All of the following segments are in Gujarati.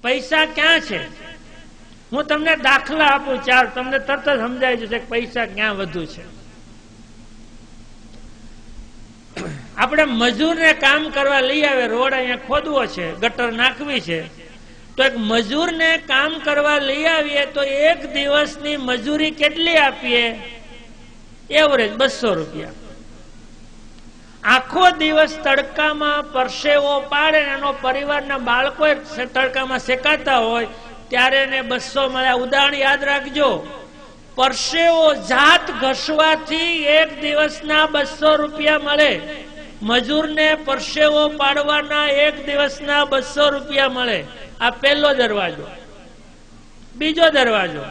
પૈસા ક્યાં છે? હું તમને દાખલા આપું ચાર, તમને તરત જ સમજાય જશે કે પૈસા ક્યાં વધુ છે. આપણે મજૂરને કામ કરવા લઈ આવે, રોડ અહીંયા ખોદવો છે, ગટર નાખવી છે, તો એક મજૂરને કામ કરવા લઈ આવીએ તો એક દિવસની મજૂરી કેટલી આપીએ? એવરેજ 200 રૂપિયા. આખો દિવસ તડકામાં પરસેવો પાડે, એનો પરિવારના બાળકો તડકામાં શેકાતા હોય ત્યારે એને 200 મળ્યા. ઉદાહરણ યાદ રાખજો, પરસેવો જાત ઘસવાથી એક દિવસના 200 રૂપિયા મળે. મજૂરને પરસેવો પાડવાના એક દિવસના 200 રૂપિયા મળે. આ પહેલો દરવાજો. બીજો દરવાજો,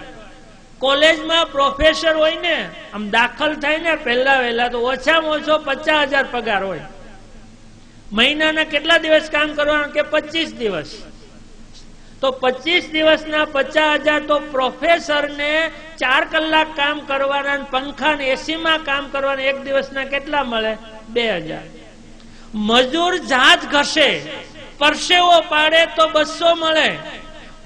કોલેજમાં પ્રોફેસર હોય ને, આમ દાખલ થાય ને પહેલા વહેલા તો ઓછામાં ઓછો 50,000 પગાર હોય. મહિનાના કેટલા દિવસ કામ કરવાનું? કે 25 દિવસ. તો 25 દિવસના 50,000. તો પ્રોફેસરને 4 કલાક કામ કરવાના, પંખા ને એસી માં કામ કરવાના એક દિવસના કેટલા મળે? 2,000. મજૂર જાત ઘસે, પરસેવો પાડે તો 200 મળે.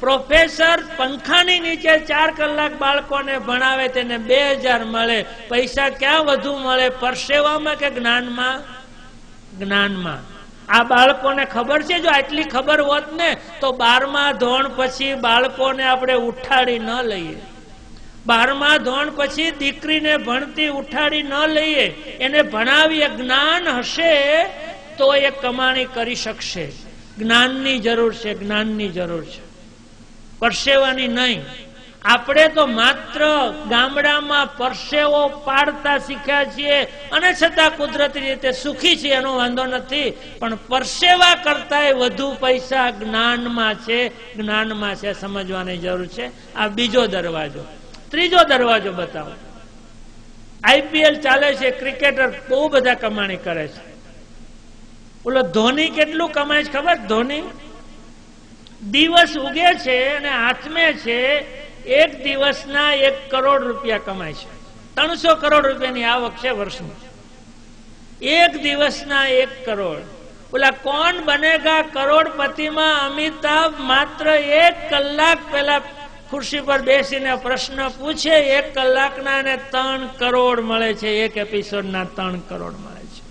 પ્રોફેસર પંખાની નીચે 4 કલાક બાળકોને ભણાવે, તેને 2,000 મળે. પૈસા ક્યાં વધુ મળે? પરસેવામાં કે જ્ઞાનમાં? જ્ઞાનમાં. આ બાળકોને ખબર છે? જો આટલી ખબર હોત ને તો 12મા ધોરણ પછી બાળકોને આપણે ઉઠાડી ન લઈએ. 12મા ધોરણ પછી દીકરીને ભણતી ઉઠાડી ન લઈએ. એને ભણાવીએ, જ્ઞાન હશે તો એ કમાણી કરી શકશે. જ્ઞાનની જરૂર છે, જ્ઞાનની જરૂર છે, પરસેવાની નહીં. આપણે તો માત્ર ગામડામાં પરસેવો પાડતા શીખ્યા છીએ અને છતાં કુદરતી રીતે સુખી છીએ, એનો વાંધો નથી. પણ પરસેવા કરતા વધુ પૈસા જ્ઞાનમાં છે, જ્ઞાનમાં છે, સમજવાની જરૂર છે. આ બીજો દરવાજો. ત્રીજો દરવાજો બતાવો. IPL ચાલે છે, ક્રિકેટર બહુ બધા કમાણી કરે છે. ઓલો ધોની કેટલું કમાય છે ખબર? ધોની દિવસ ઉગે છે અને હાથમે છે, એક દિવસના 1 કરોડ રૂપિયા કમાય છે. 300 કરોડ રૂપિયાની આવક છે વર્ષની. એક દિવસના 1 કરોડ. ઓલા કોણ બનેગા કરોડપતિમાં અમિતાભ માત્ર 1 કલાક પહેલા ખુરશી પર બેસીને પ્રશ્ન પૂછે, 1 કલાકના એને 3 કરોડ મળે છે. એક એપિસોડના 3 કરોડ મળે છે.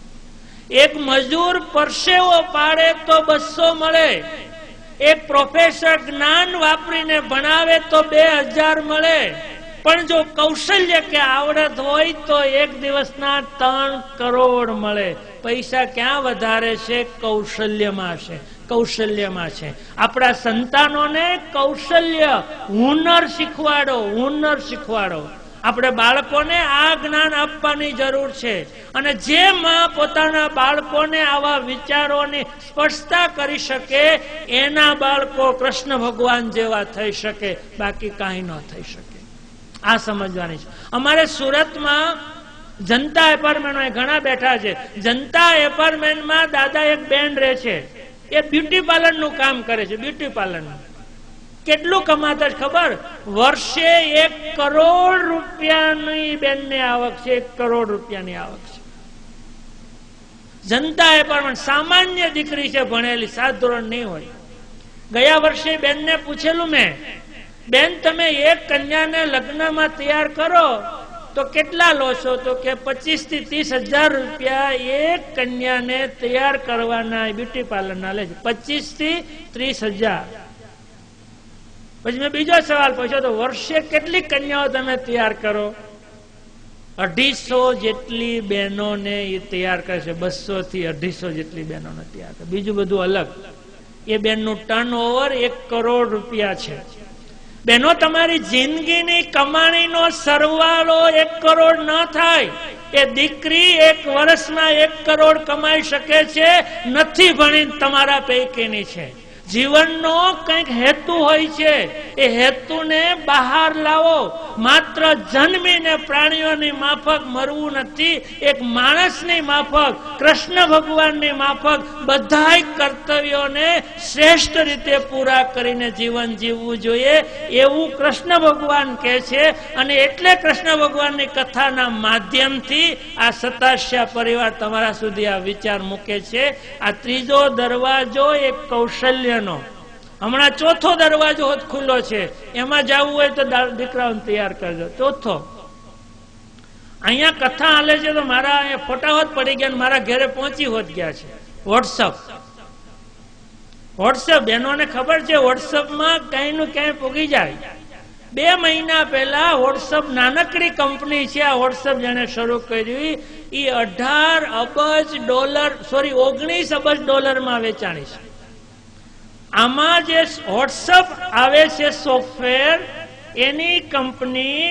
એક મજૂર પરસેવો પાડે તો 200 મળે. એક પ્રોફેસર જ્ઞાન વાપરીને ભણાવે તો 2,000 મળે. પણ જો કૌશલ્ય કે આવડત હોય તો એક દિવસના 3 કરોડ મળે. પૈસા ક્યાં વધારે છે? કૌશલ્યમાં છે, કૌશલ્યમાં છે. આપણા સંતાનોને કૌશલ્ય, હુનર શીખવાડો, હુનર શીખવાડો. આપણે બાળકોને આ જ્ઞાન આપવાની જરૂર છે. અને જે માં પોતાના બાળકોને આવા વિચારોની સ્પષ્ટતા કરી શકે, એના બાળકો કૃષ્ણ ભગવાન જેવા થઈ શકે, બાકી કાંઈ ન થઈ શકે. આ સમજવાની છે. અમારે સુરતમાં જનતા એપાર્ટમેન્ટ ઘણા બેઠા છે. જનતા એપાર્ટમેન્ટમાં દાદા એક બેન રહે છે, એ બ્યુટી પાર્લરનું કામ કરે છે. બ્યુટી પાર્લરનું કેટલું કમાતા છે ખબર? વર્ષે 1 કરોડ રૂપિયાની બેનને આવક છે. 1 કરોડ રૂપિયાની આવક છે. જનતા એપાર્ટમેન્ટ. સામાન્ય દીકરી છે, ભણેલી, 7 ધોરણ નહીં હોય. ગયા વર્ષે બેનને પૂછેલું મેં, બેન તમે એક કન્યાને લગ્નમાં તૈયાર કરો તો કેટલા લો છો? તો કે 25 થી 30,000 રૂપિયા એક કન્યાને તૈયાર કરવાના બ્યુટી પાર્લરના લે છે. 25 થી 30,000. પછી મેં બીજો સવાલ પૂછ્યો, તો વર્ષે કેટલી કન્યાઓ તમે તૈયાર કરો? 250 જેટલી બહેનોને એ તૈયાર કરે છે. 200 થી 250 જેટલી બહેનોને તૈયાર કરે. બીજું બધું અલગ. એ બેનનું ટર્નઓવર 1 કરોડ રૂપિયા છે. બહેનો, તમારી જિંદગીની કમાણીનો સરવાળો 1 કરોડ ન થાય. એ દીકરી 1 વર્ષમાં 1 કરોડ કમાઈ શકે છે. નથી ભણી, તમારા પૈકીની છે. જીવનનો કંઈક હેતુ હોય છે, એ હેતુને બહાર લાવો. માત્ર જન્મીને પ્રાણીઓની માફક મરવું નથી. એક માણસની માફક, કૃષ્ણ ભગવાનની માફક બધાય કર્તવ્યોને શ્રેષ્ઠ રીતે પૂરા કરીને જીવન જીવવું જોઈએ, એવું કૃષ્ણ ભગવાન કહે છે. અને એટલે કૃષ્ણ ભગવાનની કથાના માધ્યમથી આ સતાસ્યા પરિવાર તમારા સુધી આ વિચાર મૂકે છે. આ ત્રીજો દરવાજો એક કૌશલ્ય, હમણાં ચોથો દરવાજો હોત ખુલ્લો છે, એમાં જવું હોય તો દીકરાઓને તૈયાર કરજો. ચોથો અહીંયા કથા હાલે છે તો મારા અહીંયા ફોટા હોત પડી ગયા, મારા ઘરે પહોંચી હોત ગયા છે. વોટ્સઅપ બહેનોને ખબર છે, વોટ્સઅપમાં કઈ નું ક્યાંય પૂગી જાય. 2 મહિના પહેલા વોટ્સઅપ નાનકડી કંપની છે, આ વોટ્સઅપ જેને શરૂ કર્યું એ $19 અબજ માં વેચાણી છે. આમાં જે વોટ્સઅપ આવે છે સોફ્ટવેર, એની કંપની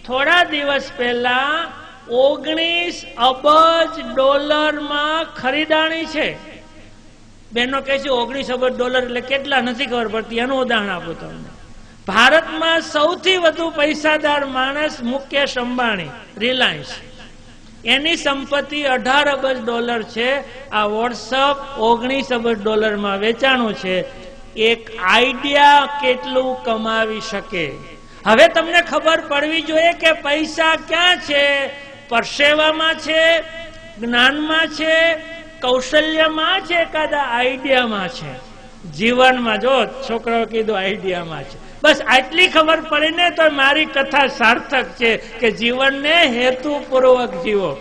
થોડા દિવસ પહેલા $19 અબજ માં ખરીદાણી છે. બેનો કહે છે $19 અબજ એટલે કેટલા, નથી ખબર પડતી. એનું ઉદાહરણ આપું તમને. ભારતમાં સૌથી વધુ પૈસાદાર માણસ મુકેશ અંબાણી, રિલાયન્સ, એની સંપત્તિ $18 અબજ છે. આ વોટ્સઅપ $19 અબજ માં વેચાણું છે. એક આઈડિયા કેટલું કમાવી શકે. હવે તમને ખબર પડવી જોઈએ કે પૈસા ક્યાં છે. પરસેવામાં છે, જ્ઞાનમાં છે, કૌશલ્યમાં છે, એકાદા આઈડિયામાં છે. જીવનમાં જો છોકરાઓ કીધું આઈડિયામાં છે. બસ આટલી ખબર પડી ને તો મારી કથા સાર્થક છે કે જીવનને હેતુપૂર્વક જીવો.